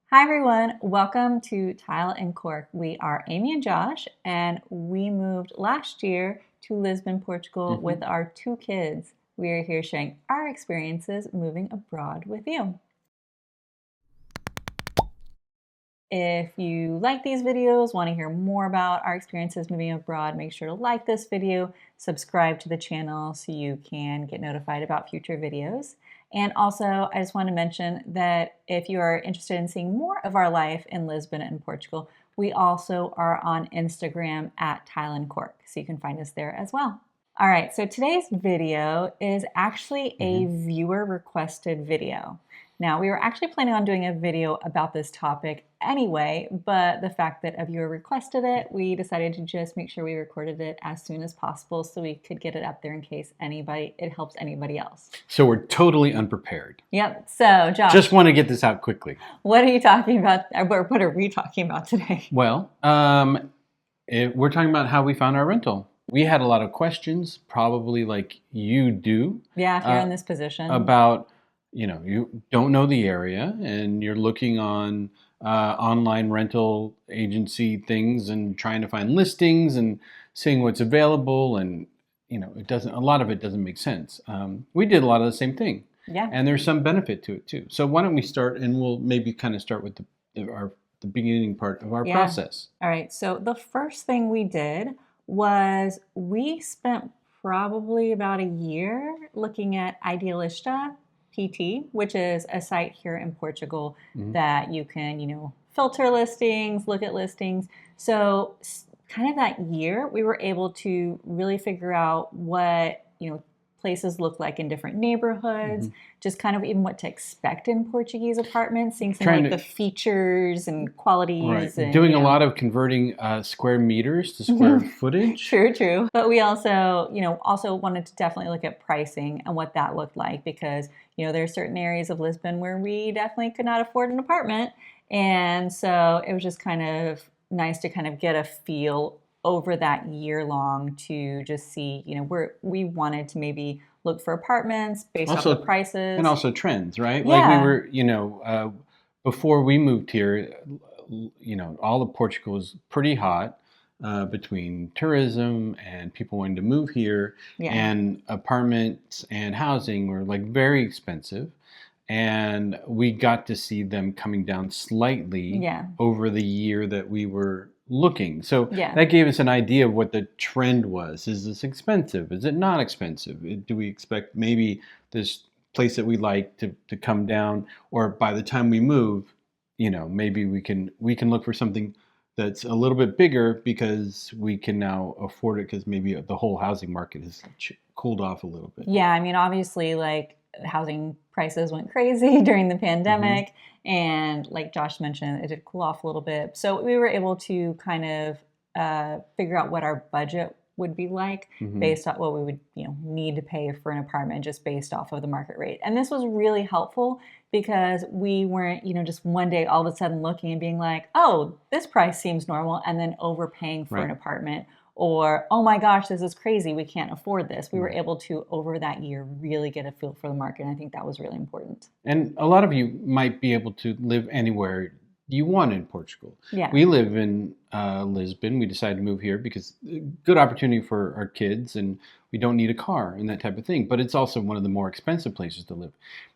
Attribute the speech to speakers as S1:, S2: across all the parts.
S1: Hi everyone, welcome to Tile and Cork. We are Amy and Josh, and we moved last year to Lisbon, Portugal with our 2 kids. We are here sharing our experiences moving abroad with you. If you like these videos, want to hear more about our experiences moving abroad, make sure to like this video, subscribe to the channel so you can get notified about future videos. And also, I just want to mention that if you are interested in seeing more of our life in Lisbon and Portugal, we also are on Instagram at Tile and Cork, so you can find us there as well. All right, so today's video is actually a viewer requested video. Now, we were actually planning on doing a video about this topic anyway, but the fact that a viewer requested it, we decided to just make sure we recorded it as soon as possible so we could get it up there in case it helps anybody else.
S2: So we're totally unprepared.
S1: Yep. So, Josh,
S2: Just want to get this out quickly.
S1: what are you talking about? Or what are we talking about today?
S2: Well, we're talking about how we found our rental. We had a lot of questions, probably like you do.
S1: Yeah, if you're in this position.
S2: About, you don't know the area and you're looking on online rental agency things and trying to find listings and seeing what's available, and a lot of it doesn't make sense. We did a lot of the same thing.
S1: Yeah.
S2: And there's some benefit to it too. So why don't we start, and we'll maybe kind of start with the beginning part of our process.
S1: All right. So the first thing we did was we spent probably about a year looking at Idealista PT, which is a site here in Portugal that you can, filter listings, look at listings. So kind of that year, we were able to really figure out what, places look like in different neighborhoods, just kind of even what to expect in Portuguese apartments, seeing some like the features and qualities.
S2: Right.
S1: And,
S2: doing a lot of converting square meters to square footage.
S1: True. But we also, also wanted to definitely look at pricing and what that looked like, because, there are certain areas of Lisbon where we definitely could not afford an apartment. And so it was just kind of nice to kind of get a feel over that year long to just see, where we wanted to maybe look for apartments based off the prices.
S2: And also trends, right?
S1: Yeah.
S2: Like we were, before we moved here, all of Portugal was pretty hot between tourism and people wanting to move here. Yeah. And apartments and housing were like very expensive. And we got to see them coming down slightly over the year that we were looking. So that gave us an idea of what the trend was. Is this expensive? Is it not expensive? Do we expect maybe this place that we like to come down, or by the time we move, maybe we can look for something that's a little bit bigger because we can now afford it, because maybe the whole housing market has cooled off a little bit.
S1: Yeah, I mean, obviously, like, housing prices went crazy during the pandemic, and like Josh mentioned, it did cool off a little bit. So we were able to kind of figure out what our budget would be like based on what we would need to pay for an apartment, just based off of the market rate. And this was really helpful because we weren't just one day all of a sudden looking and being like, oh, this price seems normal, and then overpaying for an apartment. Or, oh my gosh, this is crazy, we can't afford this. We were able to, over that year, really get a feel for the market. And I think that was really important.
S2: And a lot of you might be able to live anywhere you want in Portugal.
S1: Yeah.
S2: We live in Lisbon. We decided to move here because good opportunity for our kids, and we don't need a car and that type of thing. But it's also one of the more expensive places to live.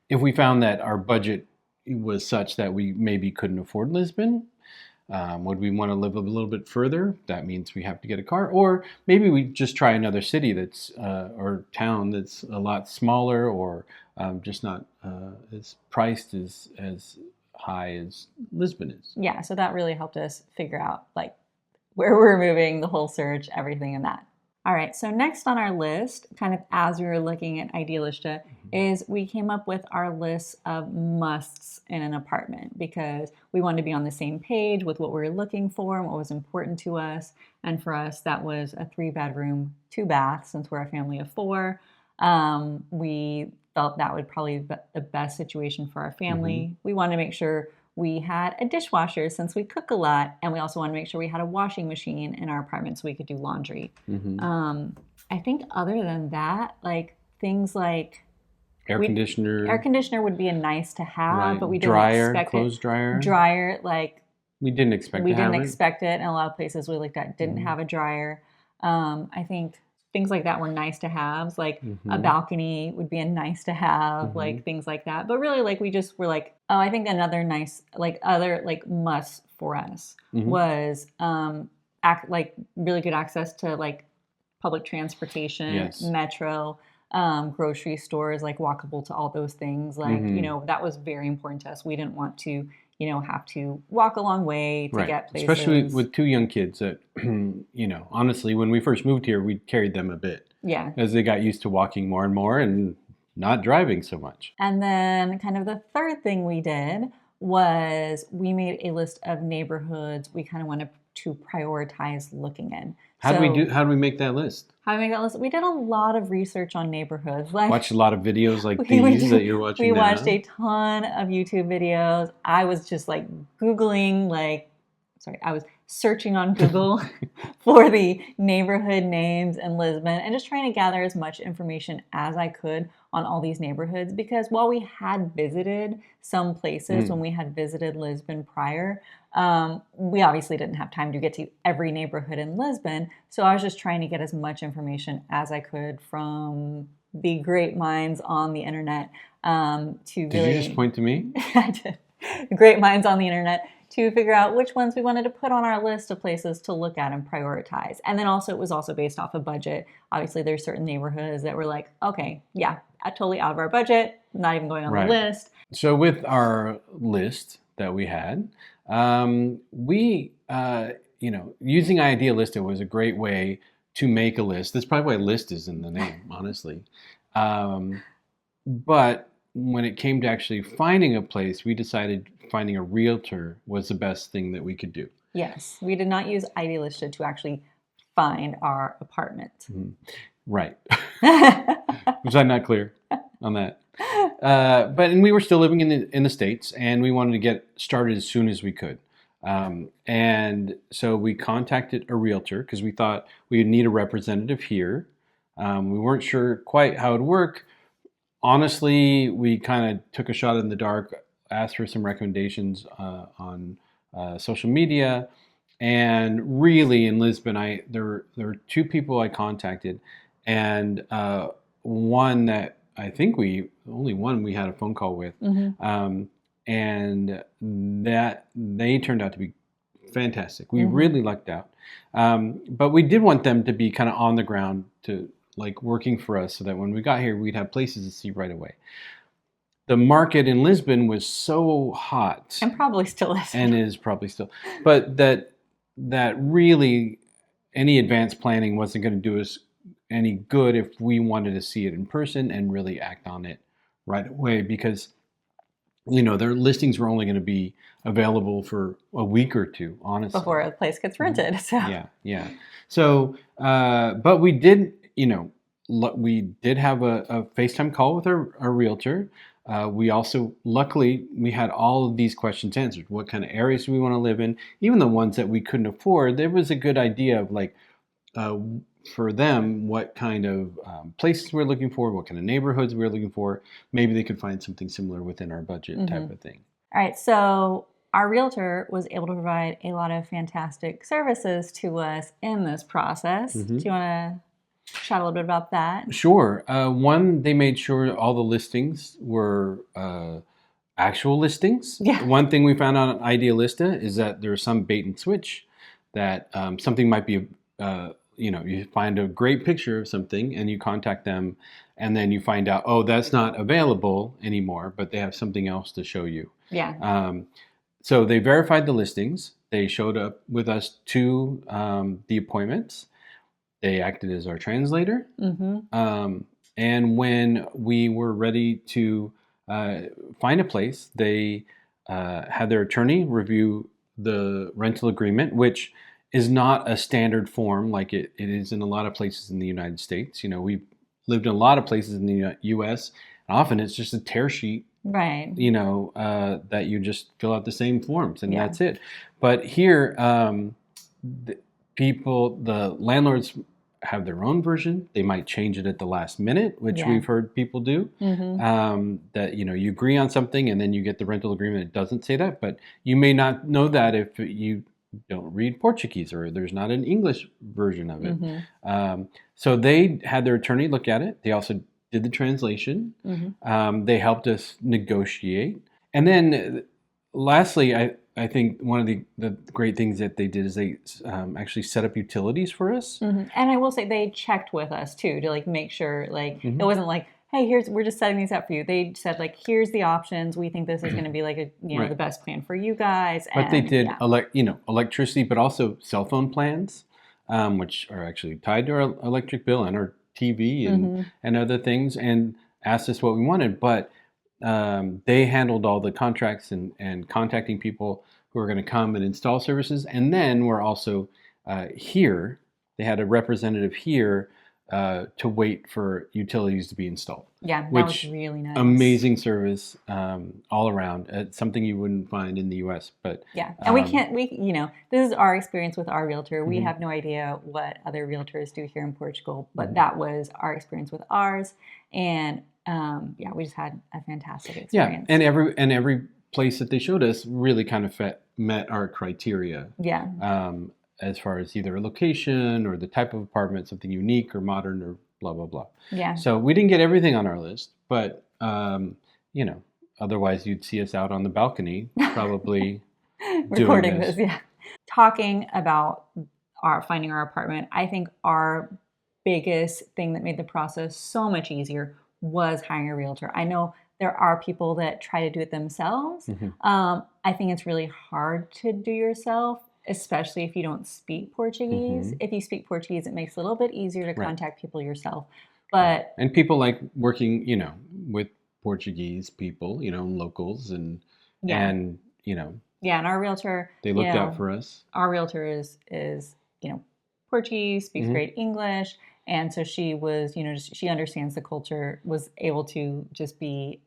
S2: If we found that our budget was such that we maybe couldn't afford Lisbon, would we want to live a little bit further? That means we have to get a car, or maybe we just try another city that's or town that's a lot smaller, or just not as priced as high as Lisbon is.
S1: Yeah, so that really helped us figure out like where we're moving, the whole search, everything in that. All right, so next on our list, kind of as we were looking at Idealista, is we came up with our list of musts in an apartment, because we wanted to be on the same page with what we were looking for and what was important to us. And for us, that was a 3-bedroom, 2-bath, since we're a family of 4. We felt that would probably be the best situation for our family. We wanted to make sure we had a dishwasher since we cook a lot, and we also want to make sure we had a washing machine in our apartment so we could do laundry. I think other than that, like things like
S2: Air conditioner.
S1: Air conditioner would be a nice to have, but we didn't expect
S2: clothes dryer.
S1: Dryer, like
S2: we didn't expect
S1: it. And a lot of places we looked at didn't have a dryer. I think things like that were nice to haves, like a balcony would be a nice to have, like things like that. But really, like, we just were like, oh, I think another nice, like, other like must for us was really good access to like public transportation, metro, grocery stores, like walkable to all those things. Like, you know, that was very important to us. We didn't want to, you know, have to walk a long way to get places.
S2: Especially with 2 young kids that, you know, honestly, when we first moved here, we carried them a bit.
S1: Yeah.
S2: As they got used to walking more and more and not driving so much.
S1: And then kind of the third thing we did was we made a list of neighborhoods we kind of wanted to prioritize looking in.
S2: How do we make that list?
S1: How do we make that list? We did a lot of research on neighborhoods.
S2: Like, watched a lot of videos like these that you're watching now.
S1: We watched a ton of YouTube videos. I was just like Googling, I was searching on Google for the neighborhood names in Lisbon and just trying to gather as much information as I could on all these neighborhoods, because while we had visited some places when we had visited Lisbon prior, we obviously didn't have time to get to every neighborhood in Lisbon. So I was just trying to get as much information as I could from the great minds on the internet to
S2: Did you just point to me?
S1: I did. The great minds on the internet to figure out which ones we wanted to put on our list of places to look at and prioritize. And then also, it was also based off of budget. Obviously, there's certain neighborhoods that were like, okay, yeah, totally out of our budget, not even going on the list.
S2: So with our list that we had, you know, using Idealista was a great way to make a list. That's probably why list is in the name, honestly. But when it came to actually finding a place, we decided finding a realtor was the best thing that we could do.
S1: Yes, we did not use Idealista to actually find our apartment.
S2: Right. Was I not clear on that? And we were still living in the States, and we wanted to get started as soon as we could. And so we contacted a realtor because we thought we would need a representative here. We weren't sure quite how it would work. Honestly, we kind of took a shot in the dark, asked for some recommendations on social media, and really in Lisbon, there were 2 people I contacted, and one that I think only one we had a phone call with, and that they turned out to be fantastic. We really lucked out, but we did want them to be kind of on the ground to like working for us, so that when we got here, we'd have places to see right away. The market in Lisbon was so hot,
S1: and probably still is,
S2: and is probably still, but that really any advanced planning wasn't going to do us any good if we wanted to see it in person and really act on it right away, because you know their listings were only going to be available for a week or 2, honestly,
S1: before a place gets rented. So
S2: yeah. So, but we did. You know, we did have a FaceTime call with our realtor. We also, luckily, we had all of these questions answered. What kind of areas do we want to live in? Even the ones that we couldn't afford, there was a good idea of like, for them, what kind of places we're looking for, what kind of neighborhoods we're looking for. Maybe they could find something similar within our budget type of thing.
S1: All right, so our realtor was able to provide a lot of fantastic services to us in this process. Do you want to chat a little bit about that?
S2: Sure. One, they made sure all the listings were actual listings.
S1: Yeah.
S2: One thing we found on Idealista is that there's some bait and switch, that something might be, you find a great picture of something and you contact them, and then you find out, oh, that's not available anymore, but they have something else to show you.
S1: Yeah.
S2: So they verified the listings. They showed up with us to the appointments. They acted as our translator. And when we were ready to find a place, they had their attorney review the rental agreement, which is not a standard form like it is in a lot of places in the United States. You know, we've lived in a lot of places in the U.S. Often it's just a tear sheet,
S1: right?
S2: You know, that you just fill out the same forms and that's it. But here, the landlords have their own version. They might change it at the last minute, which we've heard people do. That, you know, you agree on something and then you get the rental agreement. It doesn't say that, but you may not know that if you don't read Portuguese or there's not an English version of it. So they had their attorney look at it. They also did the translation. They helped us negotiate. And then lastly, I think one of the great things that they did is they actually set up utilities for us.
S1: And I will say they checked with us too to like make sure like it wasn't like, hey, we're just setting these up for you. They said like, here's the options. We think this is going to be like a the best plan for you guys.
S2: But they did electricity, but also cell phone plans, which are actually tied to our electric bill and our TV and other things, and asked us what we wanted. But they handled all the contracts and contacting people who are going to come and install services. And then we're also here. They had a representative here to wait for utilities to be installed.
S1: Yeah, that was really nice.
S2: Amazing service all around. It's something you wouldn't find in the U.S. But
S1: yeah, and this is our experience with our realtor. We have no idea what other realtors do here in Portugal, but that was our experience with ours. And we just had a fantastic experience.
S2: Yeah, and every place that they showed us really kind of met our criteria.
S1: Yeah.
S2: As far as either a location or the type of apartment, something unique or modern or blah, blah, blah.
S1: Yeah.
S2: So we didn't get everything on our list, but, otherwise you'd see us out on the balcony probably
S1: recording this. Yeah. Talking about finding our apartment, I think our biggest thing that made the process so much easier was hiring a realtor. I know there are people that try to do it themselves. I think it's really hard to do yourself, especially if you don't speak Portuguese. If you speak Portuguese, it makes it a little bit easier to contact people yourself. But
S2: and people like working, with Portuguese people, locals and and
S1: our realtor,
S2: they looked out for us.
S1: Our realtor is Portuguese, speaks great English, and so she was, she understands the culture, was able to just be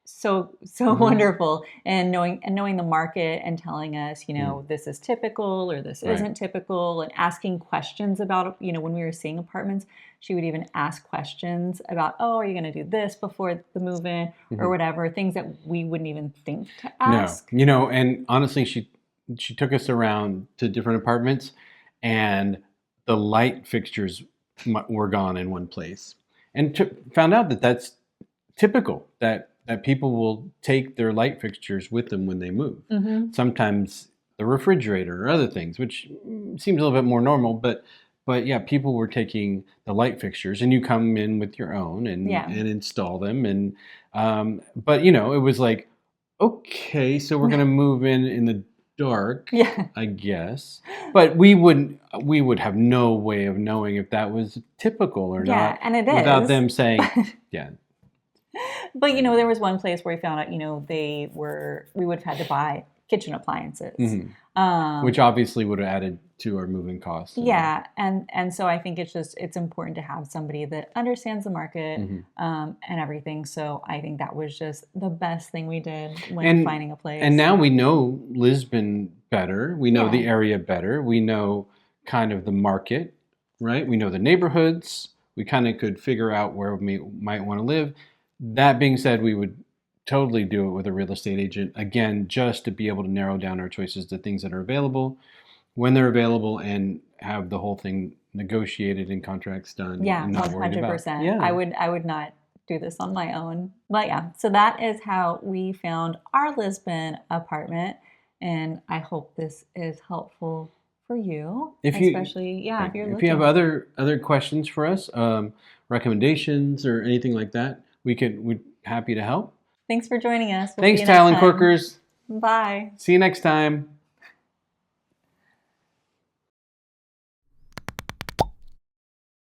S1: so wonderful, and knowing the market and telling us, this is typical or this isn't typical, and asking questions about, when we were seeing apartments, she would even ask questions about, oh, are you going to do this before the move-in or whatever, things that we wouldn't even think to ask.
S2: No, and honestly, she took us around to different apartments, and the light fixtures were gone in one place, and found out that that's typical, that people will take their light fixtures with them when they move. Sometimes the refrigerator or other things, which seems a little bit more normal, but yeah, people were taking the light fixtures, and you come in with your own and install them. And but it was like, okay, so we're gonna move in the dark, I guess. But we would have no way of knowing if that was typical or not,
S1: and it is
S2: without them saying,
S1: But there was one place where we found out, we would have had to buy kitchen appliances,
S2: which obviously would have added to our moving costs.
S1: Yeah, and so I think it's important to have somebody that understands the market and everything. So I think that was just the best thing we did when finding a place.
S2: And now we know Lisbon better. We know the area better. We know kind of the market, right? We know the neighborhoods. We kind of could figure out where we might want to live. That being said, we would totally do it with a real estate agent, again, just to be able to narrow down our choices to things that are available, when they're available, and have the whole thing negotiated and contracts done.
S1: Yeah, 100%. Yeah. I would not do this on my own. But yeah, so that is how we found our Lisbon apartment, and I hope this is helpful for you, especially if you're looking.
S2: If you have other questions for us, recommendations or anything like that, we're happy to help.
S1: Thanks for joining us.
S2: Thanks, Tile and Corkers.
S1: Bye.
S2: See you next time.